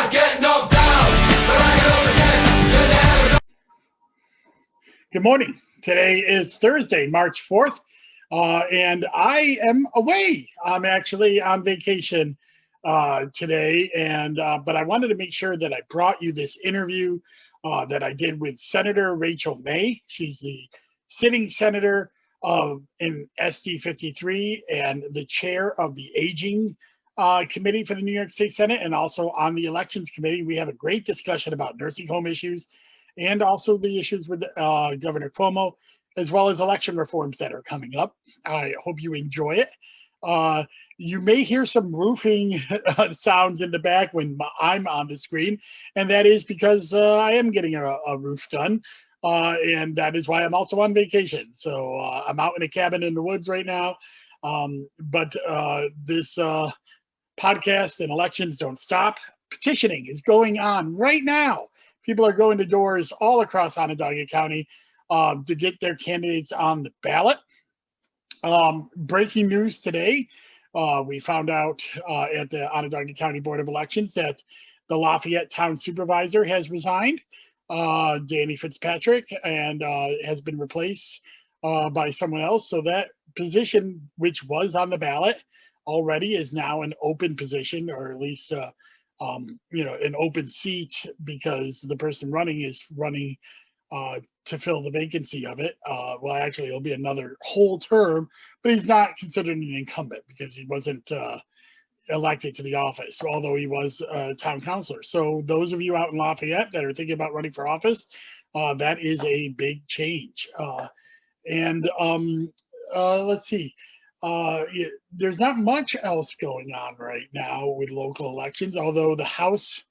I get knocked down, but I get up again. You're never. Good morning. Today is Thursday, March 4th, and I am away. I'm actually on vacation today, and but I wanted to make sure that I brought you this interview that I did with Senator Rachel May. She's the sitting senator in SD-53 and the chair of the Aging Committee for the New York State Senate, and also on the Elections Committee. We have a great discussion about nursing home issues and also the issues with Governor Cuomo, as well as election reforms that are coming up. I hope you enjoy it. You may hear some roofing sounds in the back when I'm on the screen, and that is because I am getting a roof done, and that is why I'm also on vacation. So I'm out in a cabin in the woods right now, but this podcast and elections don't stop. Petitioning is going on right now. People are going to doors all across Onondaga County to get their candidates on the ballot. Breaking news today, we found out at the Onondaga County Board of Elections that the Lafayette Town Supervisor has resigned, Danny Fitzpatrick, and has been replaced by someone else. So that position, which was on the ballot already, is now an open position, or at least an open seat, because the person running is running to fill the vacancy of it. Well, actually, it'll be another whole term, but he's not considered an incumbent because he wasn't elected to the office, although he was a town councilor. So those of you out in Lafayette that are thinking about running for office, that is a big change. Let's see. There's not much else going on right now with local elections, although the House,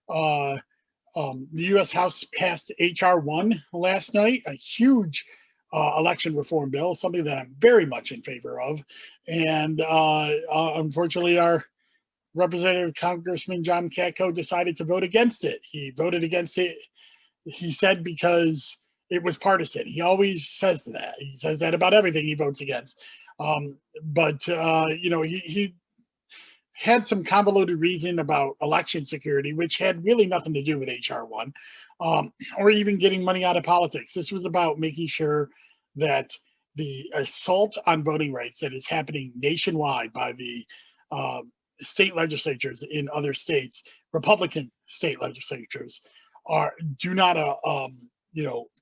the U.S. House passed H.R. 1 last night, a huge election reform bill, something that I'm very much in favor of. And unfortunately, our Representative Congressman John Katko decided to vote against it. He voted against it, he said, because it was partisan. He always says that. He says that about everything he votes against. He had some convoluted reason about election security, which had really nothing to do with HR 1 or even getting money out of politics. This was about making sure that the assault on voting rights that is happening nationwide by the state legislatures in other states, Republican state legislatures, do not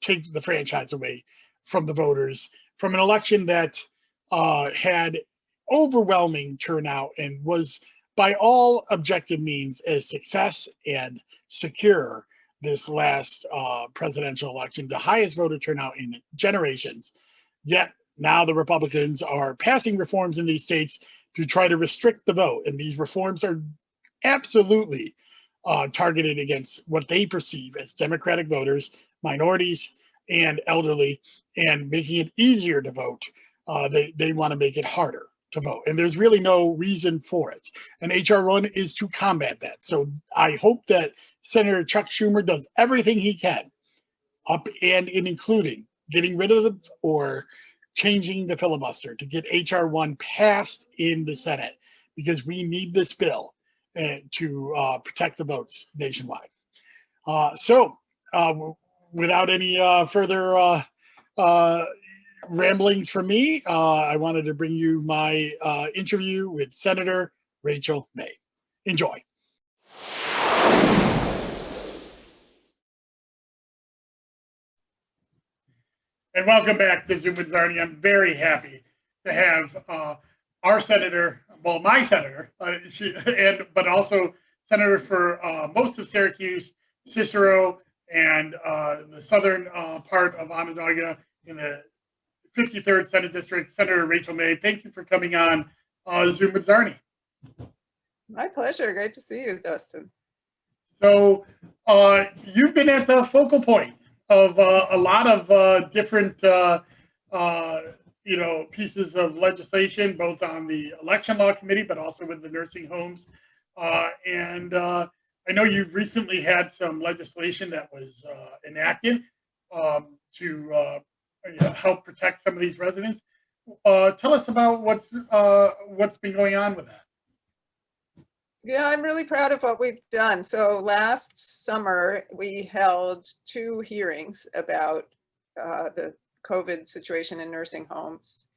take the franchise away from the voters from an election that had overwhelming turnout and was by all objective means a success and secure this last presidential election, the highest voter turnout in generations. Yet now the Republicans are passing reforms in these states to try to restrict the vote. And these reforms are absolutely targeted against what they perceive as Democratic voters, minorities, and elderly, and making it easier to vote. They want to make it harder to vote, and there's really no reason for it. And HR 1 is to combat that. So I hope that Senator Chuck Schumer does everything he can, up and including getting rid of or changing the filibuster to get HR 1 passed in the Senate, because we need this bill to protect the votes nationwide. Without any further ramblings from me, I wanted to bring you my interview with Senator Rachel May. Enjoy. And welcome back to Zoom with Czarny. I'm very happy to have our senator, well, my senator, but also senator for most of Syracuse, Cicero, and the southern part of Onondaga in the 53rd Senate District, Senator Rachel May. Thank you for coming on Zoom with Czarny. My pleasure. Great to see you, Dustin. So you've been at the focal point of a lot of different pieces of legislation, both on the election law committee, but also with the nursing homes. I know you've recently had some legislation that was enacted to help protect some of these residents. Tell us about what's been going on with that. Yeah, I'm really proud of what we've done. So last summer, we held 2 hearings about the COVID situation in nursing homes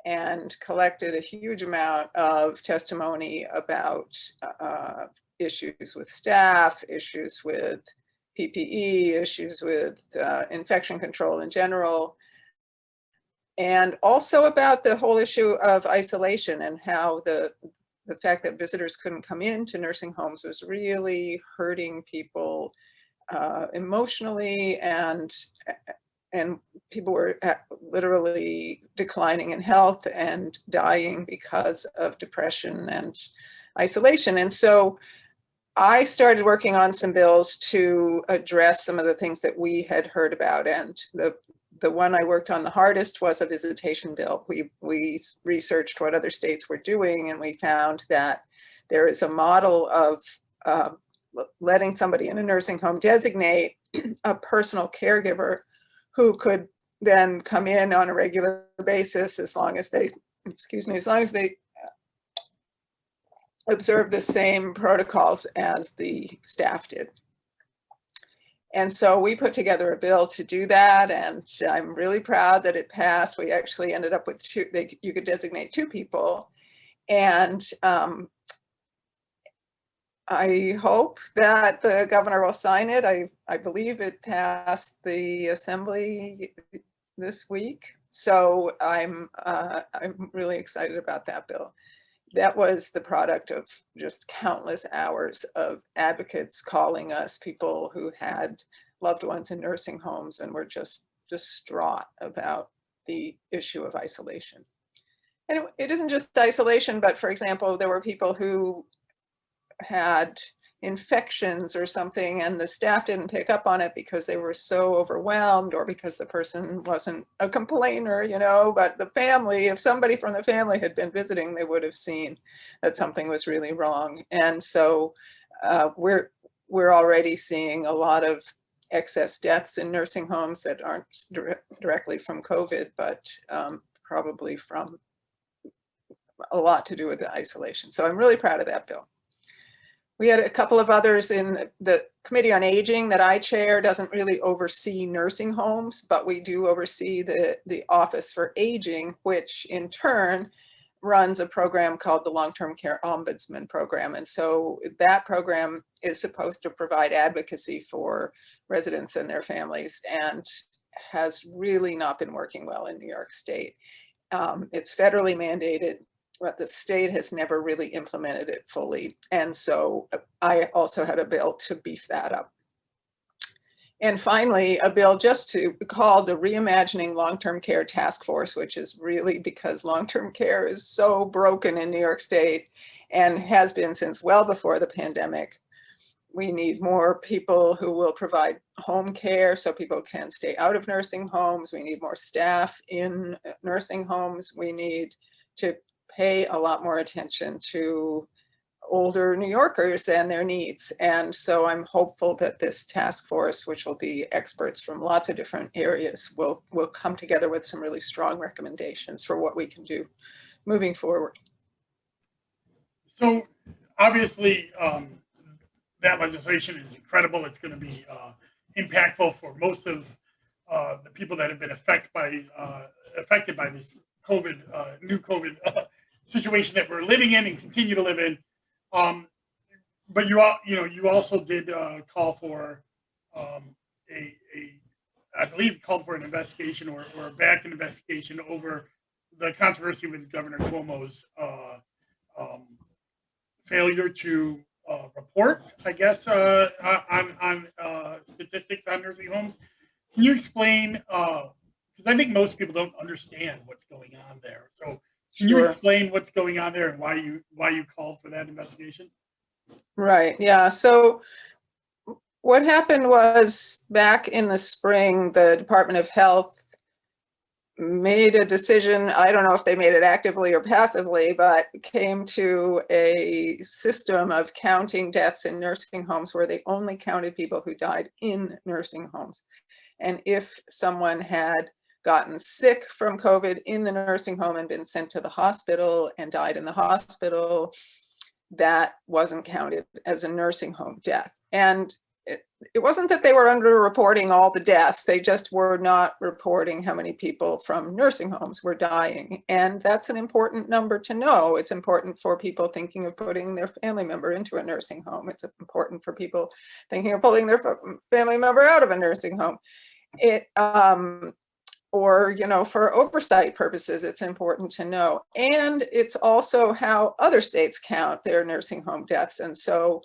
and collected a huge amount of testimony about issues with staff, issues with PPE, issues with infection control in general, and also about the whole issue of isolation and how the fact that visitors couldn't come into nursing homes was really hurting people emotionally, and people were literally declining in health and dying because of depression and isolation. And so I started working on some bills to address some of the things that we had heard about. And the one I worked on the hardest was a visitation bill. We researched what other states were doing, and we found that there is a model of letting somebody in a nursing home designate a personal caregiver who could then come in on a regular basis as long as they, as long as they observe the same protocols as the staff did. And so we put together a bill to do that, and I'm really proud that it passed. We actually ended up with 2, you could designate 2 people. And I hope that the governor will sign it. I believe it passed the assembly this week. So I'm really excited about that bill. That was the product of just countless hours of advocates calling us, people who had loved ones in nursing homes and were just distraught about the issue of isolation. And it isn't just isolation, but for example, there were people who had infections or something and the staff didn't pick up on it because they were so overwhelmed, or because the person wasn't a complainer, you know, but the family, if somebody from the family had been visiting, they would have seen that something was really wrong. And so we're already seeing a lot of excess deaths in nursing homes that aren't directly from COVID, but probably from a lot to do with the isolation. So I'm really proud of that bill. We had a couple of others in the Committee on Aging that I chair. Doesn't really oversee nursing homes, but we do oversee the Office for Aging, which in turn runs a program called the Long-Term Care Ombudsman Program. And so that program is supposed to provide advocacy for residents and their families, and has really not been working well in New York State. It's federally mandated, but the state has never really implemented it fully. And so I also had a bill to beef that up. And finally, a bill just to call the Reimagining Long-Term Care Task Force, which is really because long-term care is so broken in New York State and has been since well before the pandemic. We need more people who will provide home care so people can stay out of nursing homes. We need more staff in nursing homes. We need to pay a lot more attention to older New Yorkers and their needs. And so I'm hopeful that this task force, which will be experts from lots of different areas, will come together with some really strong recommendations for what we can do moving forward. So obviously, that legislation is incredible. It's going to be impactful for most of the people that have been affected by this COVID, new COVID situation that we're living in and continue to live in. But you also did call for I believe called for an investigation or backed an investigation over the controversy with Governor Cuomo's failure to report, I guess, on statistics on nursing homes. Can you explain? Because I think most people don't understand what's going on there. So can you explain what's going on there and why you called for that investigation? Right. Yeah. So what happened was, back in the spring, the Department of Health made a decision. I don't know if they made it actively or passively, but came to a system of counting deaths in nursing homes where they only counted people who died in nursing homes. And if someone had gotten sick from COVID in the nursing home and been sent to the hospital and died in the hospital, that wasn't counted as a nursing home death. And it wasn't that they were underreporting all the deaths, they just were not reporting how many people from nursing homes were dying. And that's an important number to know. It's important for people thinking of putting their family member into a nursing home. It's important for people thinking of pulling their family member out of a nursing home. Or, for oversight purposes, it's important to know. And it's also how other states count their nursing home deaths. And so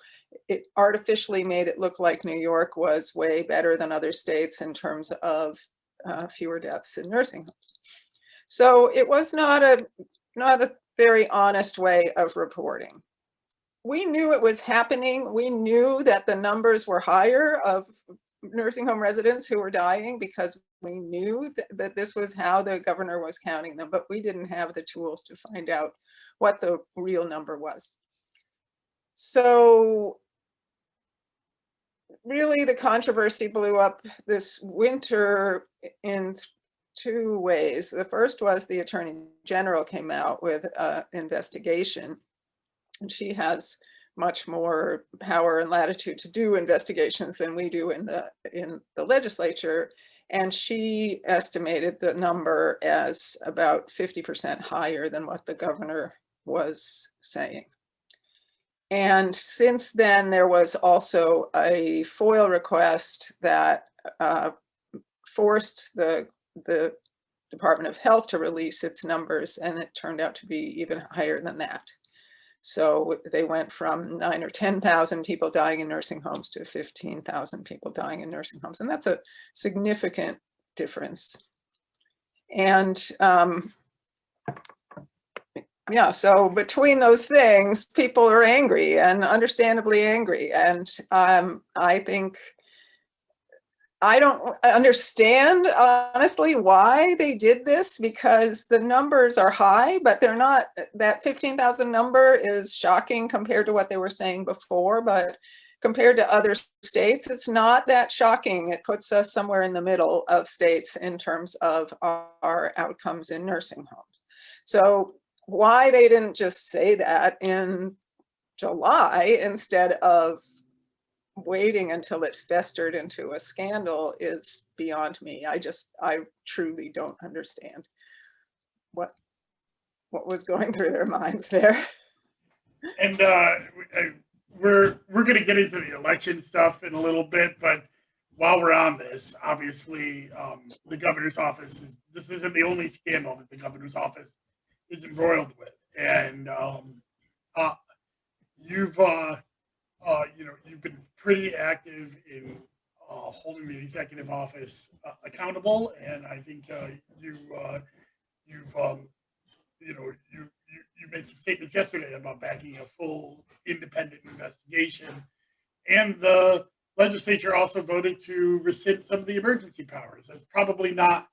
it artificially made it look like New York was way better than other states in terms of fewer deaths in nursing homes. So it was not a very honest way of reporting. We knew it was happening. We knew that the numbers were higher of nursing home residents who were dying because we knew that this was how the governor was counting them, but we didn't have the tools to find out what the real number was. So really the controversy blew up this winter in two ways. The first was the Attorney General came out with an investigation, and she has much more power and latitude to do investigations than we do in the legislature. And she estimated the number as about 50% higher than what the governor was saying. And since then, there was also a FOIL request that forced the Department of Health to release its numbers, and it turned out to be even higher than that. So they went from 9,000 or 10,000 people dying in nursing homes to 15,000 people dying in nursing homes. And that's a significant difference. And yeah, so between those things, people are angry and understandably angry. And I think I don't understand, honestly, why they did this, because the numbers are high, but they're not, that 15,000 number is shocking compared to what they were saying before, but compared to other states, it's not that shocking. It puts us somewhere in the middle of states in terms of our outcomes in nursing homes. So why they didn't just say that in July instead of waiting until it festered into a scandal is beyond me. I truly don't understand what was going through their minds there. And we're going to get into the election stuff in a little bit, but while we're on this, obviously the governor's office this isn't the only scandal that the governor's office is embroiled with, and you've been pretty active in holding the executive office accountable, and I think you made some statements yesterday about backing a full independent investigation, and the legislature also voted to rescind some of the emergency powers. That's probably not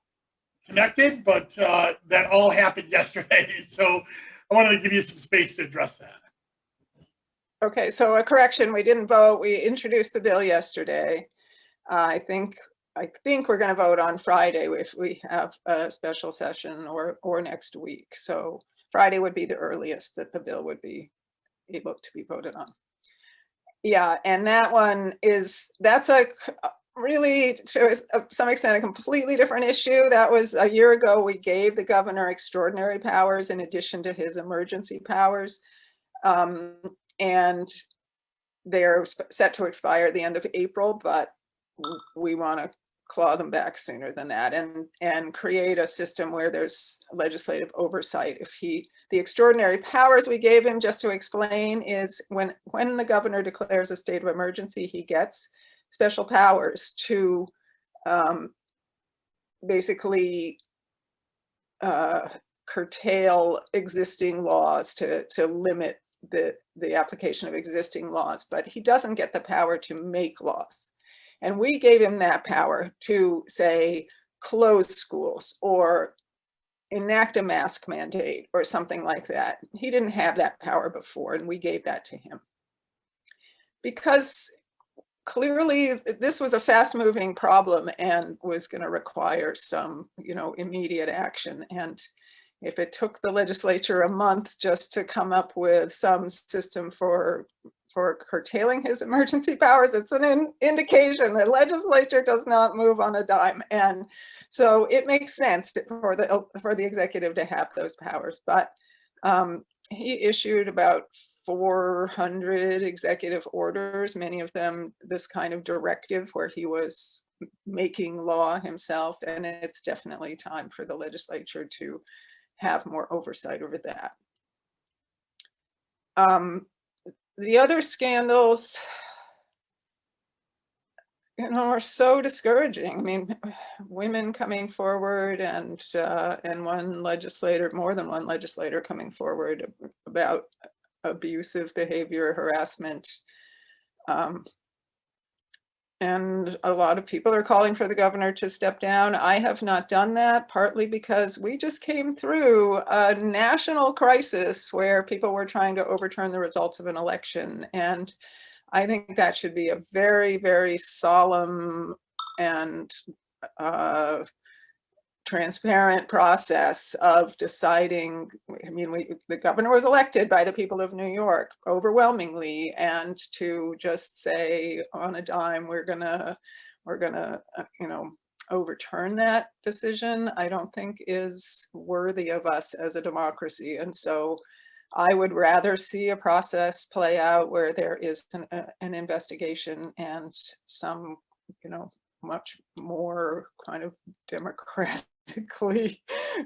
connected, but that all happened yesterday. So I wanted to give you some space to address that. Okay, so a correction, we didn't vote. We introduced the bill yesterday. I think we're going to vote on Friday if we have a special session or next week. So Friday would be the earliest that the bill would be able to be voted on. Yeah, and that one that's a really, to some extent, a completely different issue. That was a year ago. We gave the governor extraordinary powers in addition to his emergency powers. And they're set to expire at the end of April, but we want to claw them back sooner than that and create a system where there's legislative oversight. The extraordinary powers we gave him, just to explain, is when the governor declares a state of emergency, he gets special powers to basically curtail existing laws, to limit the application of existing laws, but he doesn't get the power to make laws. And we gave him that power to, say, close schools or enact a mask mandate or something like that. He didn't have that power before, and we gave that to him. Because clearly this was a fast-moving problem and was going to require some, immediate action. And if it took the legislature a month just to come up with some system for curtailing his emergency powers, it's an indication that legislature does not move on a dime. And so it makes sense for the executive to have those powers. But he issued about 400 executive orders, many of them this kind of directive where he was making law himself. And it's definitely time for the legislature to have more oversight over that. The other scandals, are so discouraging. I mean, women coming forward and one legislator, more than one legislator coming forward about abusive behavior, harassment. And a lot of people are calling for the governor to step down. I have not done that, partly because we just came through a national crisis where people were trying to overturn the results of an election. And I think that should be a very, very solemn and transparent process of deciding. I mean, the governor was elected by the people of New York overwhelmingly, and to just say on a dime, we're gonna overturn that decision, I don't think is worthy of us as a democracy. And so I would rather see a process play out where there is an investigation and some, much more kind of democratically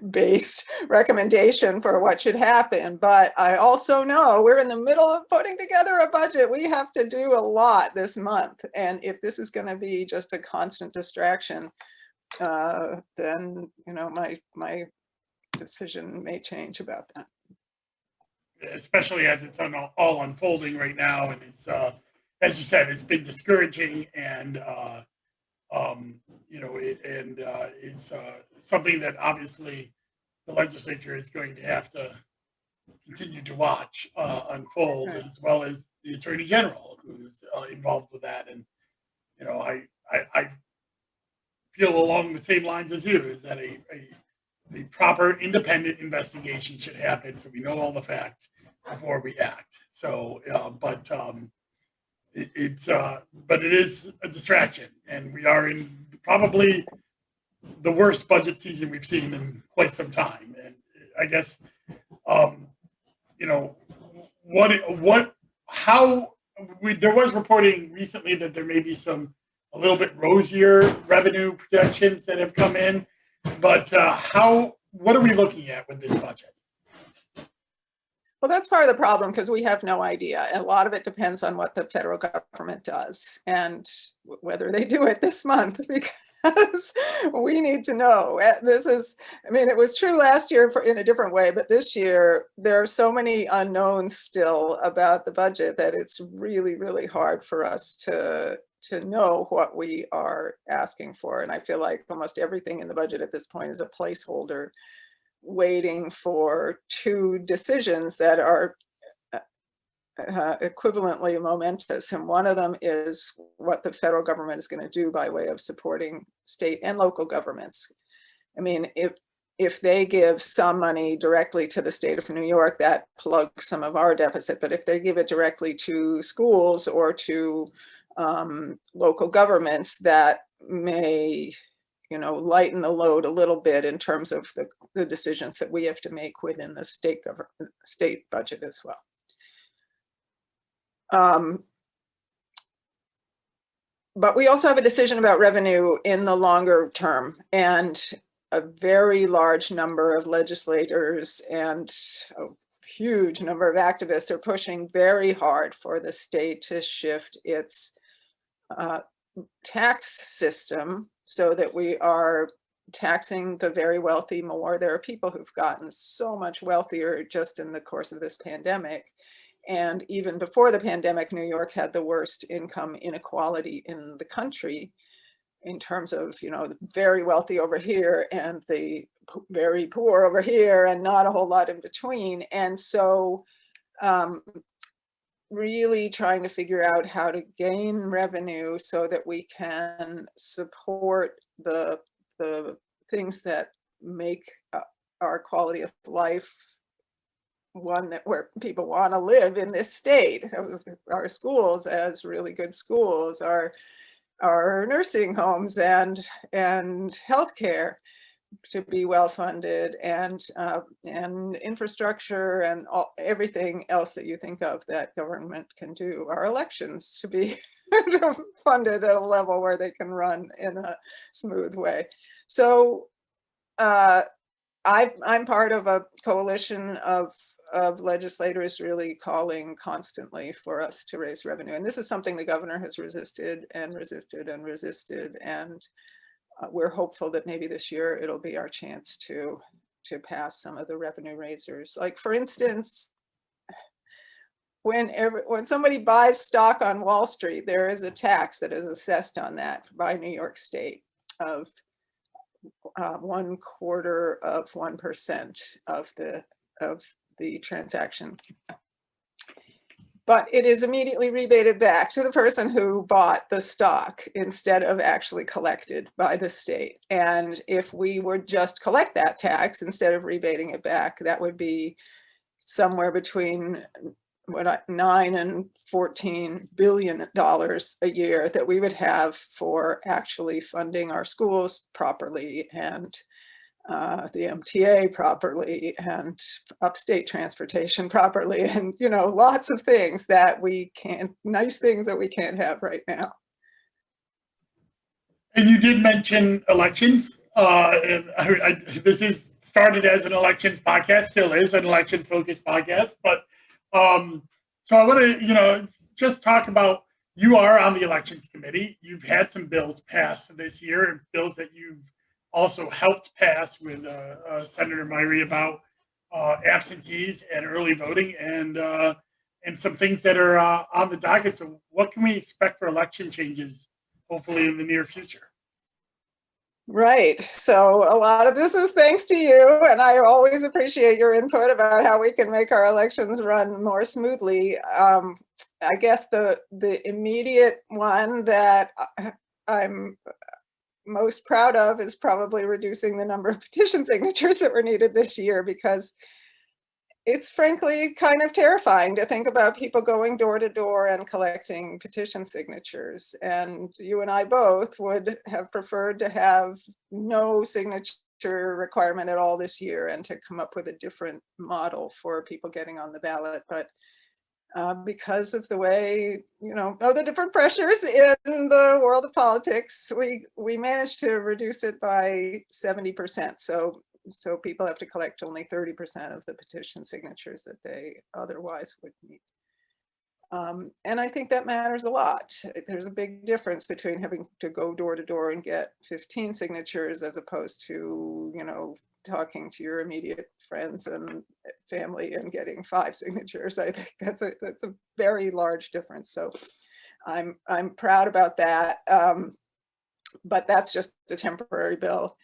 based recommendation for what should happen. But I also know we're in the middle of putting together a budget. We have to do a lot this month. And if this is going to be just a constant distraction, then, my decision may change about that. Especially as it's all unfolding right now. And it's, as you said, it's been discouraging, and it's something that obviously the legislature is going to have to continue to watch unfold, as well as the attorney general who's involved with that. And I feel along the same lines as you, is that a proper independent investigation should happen, so we know all the facts before we act. So, but it is a distraction, and we are in probably the worst budget season we've seen in quite some time. And I guess, there was reporting recently that there may be a little bit rosier revenue projections that have come in, but what are we looking at with this budget? Well, that's part of the problem, because we have no idea. A lot of it depends on what the federal government does and whether they do it this month, because we need to know. It was true last year in a different way, but this year there are so many unknowns still about the budget that it's really, really hard for us to know what we are asking for. And I feel like almost everything in the budget at this point is a placeholder, waiting for two decisions that are equivalently momentous. And one of them is what the federal government is going to do by way of supporting state and local governments. I mean, if they give some money directly to the state of New York, that plugs some of our deficit. But if they give it directly to schools or to local governments, that may lighten the load a little bit in terms of the decisions that we have to make within the state budget as well. But we also have a decision about revenue in the longer term, and a very large number of legislators and a huge number of activists are pushing very hard for the state to shift its tax system so that we are taxing the very wealthy more. There are people who've gotten so much wealthier just in the course of this pandemic. And even before the pandemic, New York had the worst income inequality in the country in terms of, the very wealthy over here and the very poor over here, and not a whole lot in between. And so really trying to figure out how to gain revenue so that we can support the things that make our quality of life one that where people want to live in this state. Our schools as really good schools, our nursing homes and healthcare to be well funded, and infrastructure and everything else that you think of that government can do. Our elections to be funded at a level where they can run in a smooth way. So I'm part of a coalition of legislators really calling constantly for us to raise revenue. And this is something the governor has resisted and resisted and resisted. And we're hopeful that maybe this year it'll be our chance to pass some of the revenue raisers. Like, for instance, when somebody buys stock on Wall Street, there is a tax that is assessed on that by New York State of 1/4% of the transaction. But it is immediately rebated back to the person who bought the stock instead of actually collected by the state. And if we would just collect that tax instead of rebating it back, that would be somewhere between $9 and $14 billion a year that we would have for actually funding our schools properly, and the MTA properly, and upstate transportation properly, and lots of things that we can't, nice things that we can't have right now. And you did mention elections. This is started as an elections podcast, still is an elections focused podcast. But so I want to, just talk about, you are on the elections committee. You've had some bills passed this year, bills that you've also helped pass with Senator Myrie about absentees and early voting, and some things that are on the docket. So what can we expect for election changes, hopefully in the near future? Right. So a lot of this is thanks to you, and I always appreciate your input about how we can make our elections run more smoothly. I guess the immediate one that I'm most proud of is probably reducing the number of petition signatures that were needed this year, because it's frankly kind of terrifying to think about people going door to door and collecting petition signatures. And you and I both would have preferred to have no signature requirement at all this year, and to come up with a different model for people getting on the ballot. But because of the way, of the different pressures in the world of politics, we managed to reduce it by 70%. So people have to collect only 30% of the petition signatures that they otherwise would need. And I think that matters a lot. There's a big difference between having to go door to door and get 15 signatures as opposed to, talking to your immediate friends and family and getting 5 signatures. I think that's a very large difference. So I'm proud about that. But that's just a temporary bill.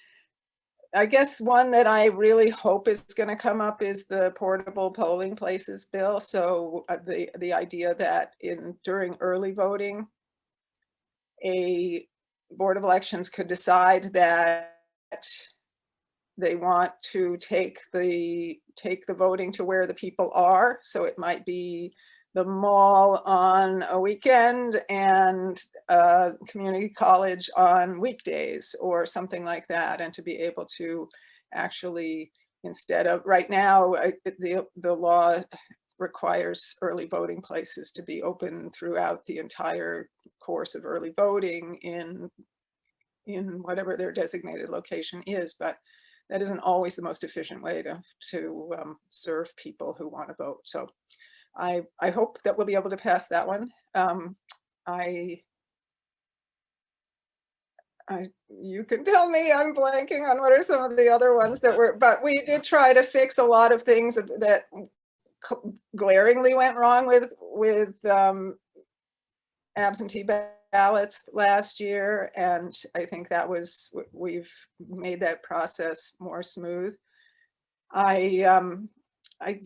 I guess one that I really hope is going to come up is the portable polling places bill. So the idea that during early voting, a board of elections could decide that they want to take the voting to where the people are. So it might be the mall on a weekend and community college on weekdays or something like that, and to be able to actually, instead of right now, the law requires early voting places to be open throughout the entire course of early voting in whatever their designated location is, but that isn't always the most efficient way to serve people who want to vote. So I hope that we'll be able to pass that one. You can tell me I'm blanking on what are some of the other ones that were, but we did try to fix a lot of things that glaringly went wrong with absentee ballots last year, and I think that we've made that process more smooth. I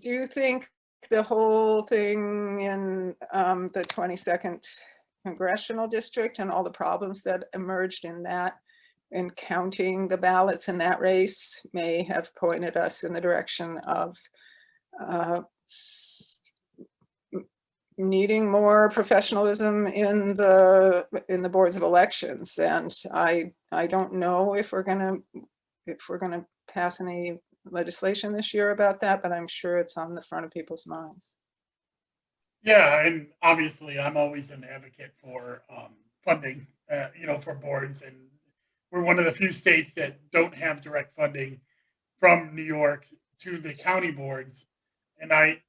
do think the whole thing in the 22nd congressional district and all the problems that emerged in that in counting the ballots in that race may have pointed us in the direction of needing more professionalism in the boards of elections. And I don't know if we're gonna pass any legislation this year about that, but I'm sure it's on the front of people's minds. Yeah, and obviously, I'm always an advocate for funding, for boards, and we're one of the few states that don't have direct funding from New York to the county boards, and I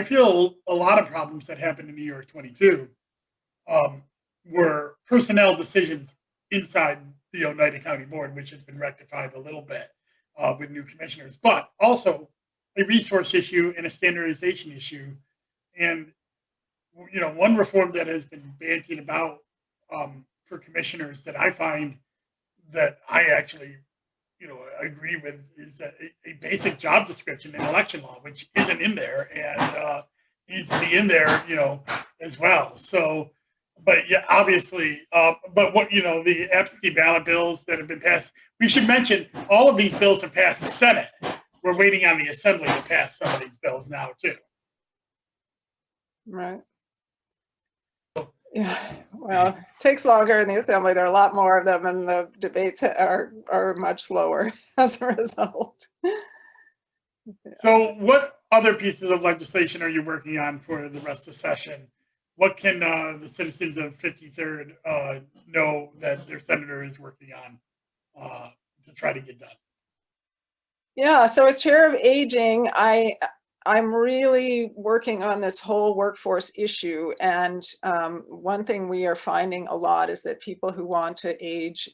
feel a lot of problems that happened in New York 22 were personnel decisions inside the Oneida County Board, which has been rectified a little bit with new commissioners, but also a resource issue and a standardization issue. And one reform that has been bantied about for commissioners that I find that I actually, agree with is that a basic job description in election law, which isn't in there and needs to be in there, as well. So, but yeah, obviously, but what, the absentee ballot bills that have been passed, we should mention all of these bills have passed the Senate. We're waiting on the Assembly to pass some of these bills now too. Right. Yeah, well, it takes longer in the Assembly. There are a lot more of them, and the debates are much slower as a result. So what other pieces of legislation are you working on for the rest of the session? What can the citizens of 53rd know that their senator is working on to try to get done? Yeah, so as chair of aging, I'm really working on this whole workforce issue. And one thing we are finding a lot is that people who want to age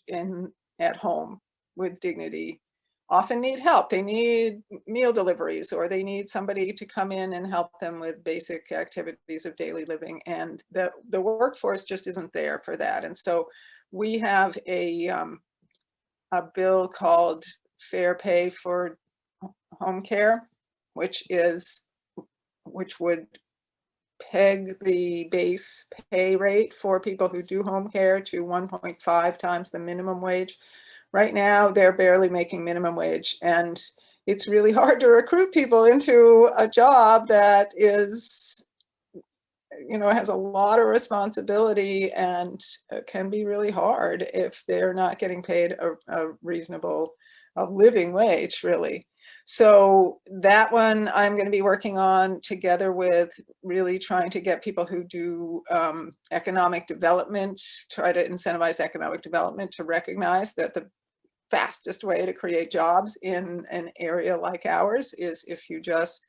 at home with dignity often need help. They need meal deliveries, or they need somebody to come in and help them with basic activities of daily living. And the workforce just isn't there for that. And so we have a bill called Fair Pay for Home Care, which would peg the base pay rate for people who do home care to 1.5 times the minimum wage. Right now, they're barely making minimum wage, and it's really hard to recruit people into a job that is, has a lot of responsibility and can be really hard if they're not getting paid a reasonable living wage, really. So that one I'm going to be working on together with really trying to get people who do economic development, try to incentivize economic development to recognize that the fastest way to create jobs in an area like ours is if you just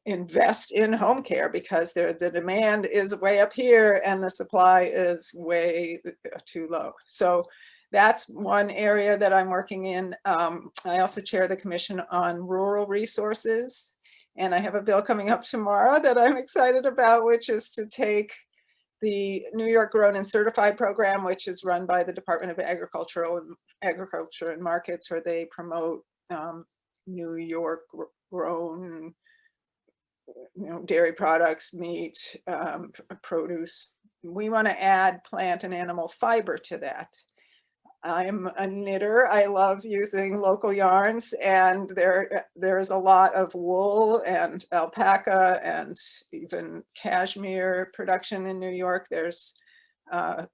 invest in home care, because the demand is way up here and the supply is way too low. So that's one area that I'm working in. I also chair the Commission on Rural Resources, and I have a bill coming up tomorrow that I'm excited about, which is to take the New York Grown and Certified program, which is run by the Department of Agriculture and Markets, where they promote New York grown, dairy products, meat, produce. We want to add plant and animal fiber to that. I'm a knitter. I love using local yarns, and there's a lot of wool and alpaca and even cashmere production in New York. There's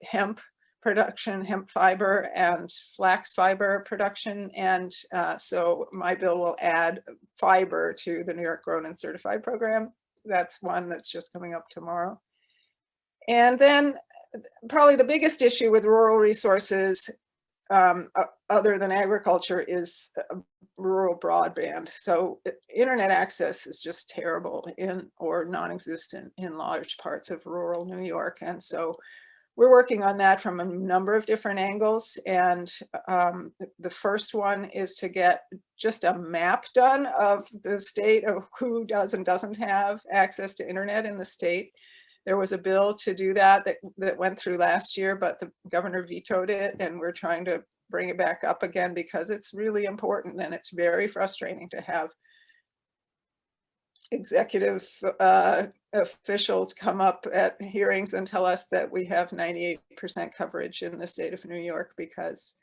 hemp production, hemp fiber and flax fiber production. And so my bill will add fiber to the New York Grown and Certified program. That's one that's just coming up tomorrow. And then probably the biggest issue with rural resources other than agriculture is rural broadband. So internet access is just terrible or non-existent in large parts of rural New York. And so we're working on that from a number of different angles. And the first one is to get just a map done of the state of who does and doesn't have access to internet in the state. There was a bill to do that went through last year, but the governor vetoed it, and we're trying to bring it back up again because it's really important, and it's very frustrating to have executive officials come up at hearings and tell us that we have 98% coverage in the state of New York because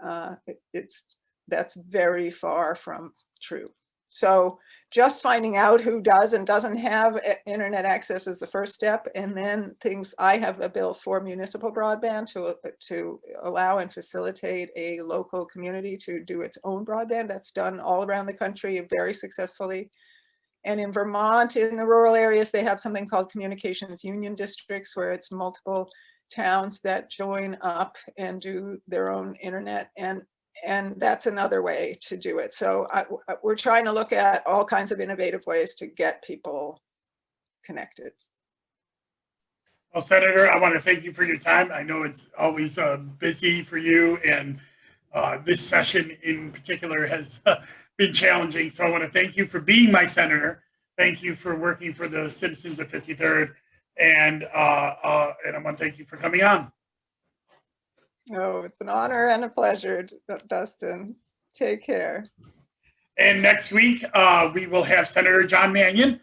That's very far from true. So just finding out who does and doesn't have internet access is the first step. And then I have a bill for municipal broadband to allow and facilitate a local community to do its own broadband. That's done all around the country very successfully. And in Vermont, in the rural areas, they have something called communications union districts, where it's multiple towns that join up and do their own internet. And that's another way to do it. So we're trying to look at all kinds of innovative ways to get people connected. Well, Senator, I want to thank you for your time. I know it's always busy for you, and this session in particular has been challenging. So I want to thank you for being my senator. Thank you for working for the citizens of 53rd, and I want to thank you for coming on. Oh, it's an honor and a pleasure, Dustin. Take care. And next week, we will have Senator John Mannion.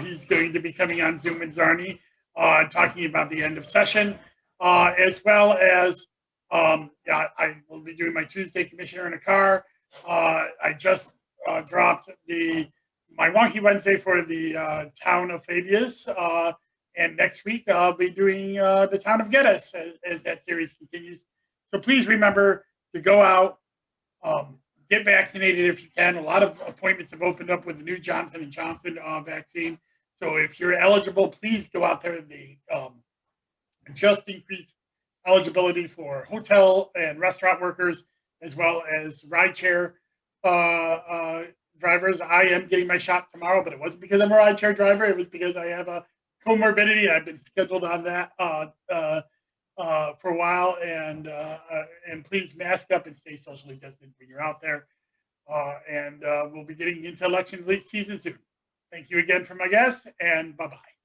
He's going to be coming on Zoom and Czarny, talking about the end of session, as well as I will be doing my Tuesday Commissioner in a Car. I just dropped my Wonky Wednesday for the town of Fabius. And next week, I'll be doing the town of Geddes as that series continues. So please remember to go out, get vaccinated if you can. A lot of appointments have opened up with the new Johnson & Johnson vaccine. So if you're eligible, please go out there. They just increased eligibility for hotel and restaurant workers, as well as rideshare drivers. I am getting my shot tomorrow, but it wasn't because I'm a rideshare driver. It was because I have a comorbidity. I've been scheduled on that for a while, and please mask up and stay socially distant when you're out there. And we'll be getting into election season soon. Thank you again for my guest, and bye-bye.